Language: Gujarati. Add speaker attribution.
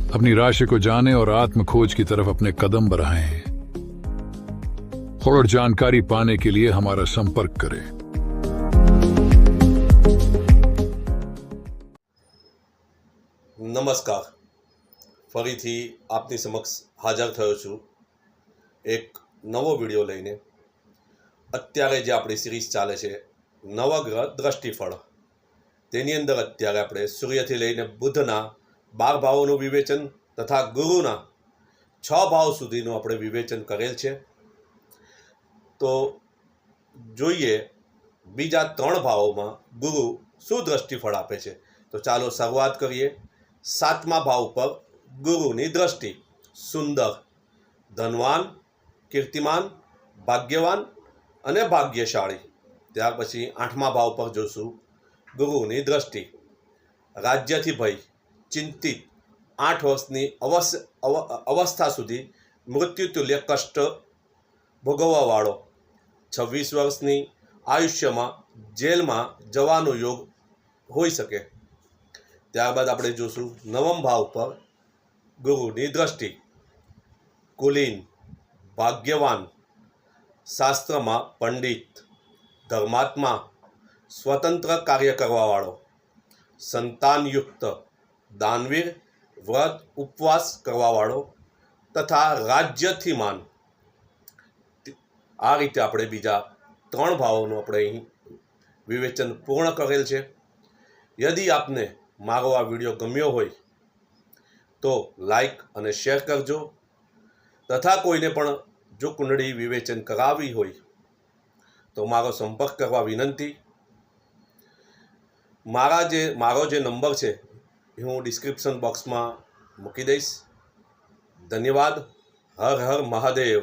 Speaker 1: अपनी राशि को जाने और आत्म खोज की तरफ अपने कदम बढ़ाएं। और जानकारी पाने के लिए हमारा संपर्क करें।
Speaker 2: નમસ્કાર, ફરીથી આપની સમક્ષ હાજર થયો છું એક નવો વિડીયો લઈને। અત્યારે જે આપણી સિરીઝ ચાલે છે નવગ્રહ દ્રષ્ટિફળ, તેની અંદર અત્યારે આપણે સૂર્યથી લઈને બુધના 12 ભાવોનું વિવેચન તથા ગુરુના 6 ભાવ સુધીનું આપણે વિવેચન કરેલ છે। તો જોઈએ બીજા 3 ભાવોમાં ગુરુ શું દ્રષ્ટિફળ આપે છે। તો ચાલો શરૂઆત કરીએ। 7મા ભાવ પર ગુરુની દ્રષ્ટિ। સુંદર, ધનવાન, કીર્તિમાન, ભાગ્યવાન અને ભાગ્યશાળી। ત્યાર પછી 8મા ભાવ પર જોશું ગુરુની દ્રષ્ટિ। રાજ્યથી ભય, ચિંતિત, 8 વર્ષની અવસ્થા સુધી મૃત્યુતુલ્ય કષ્ટ ભોગવવાવાળો, 26 વર્ષની આયુષ્યમાં જેલમાં જવાનો યોગ હોઈ શકે। ત્યારબાદ આપણે જોશું 9મ ભાવ પર ગુરુની દ્રષ્ટિ। કુલીન, ભાગ્યવાન, શાસ્ત્રમાં પંડિત, ધર્માત્મા, સ્વતંત્ર કાર્ય કરવાવાળો, સંતાનયુક્ત, દાનવીર, વ્રત ઉપવાસ કરવાવાળો તથા રાજ્યથીમાન। આ રીતે આપણે બીજા 3 ભાવોનું આપણે અહીં વિવેચન પૂર્ણ કરેલ છે। યદિ આપને મારો આ વિડીયો ગમ્યો હોય તો લાઈક અને શેર કરજો, તથા કોઈને પણ જો કુંડળી વિવેચન કરાવવી હોય તો મારો સંપર્ક કરવા વિનંતી। મારો જે નંબર છે એ હું ડિસ્ક્રિપ્શન બોક્સમાં મૂકી દઈશ। ધન્યવાદ। હર હર મહાદેવ।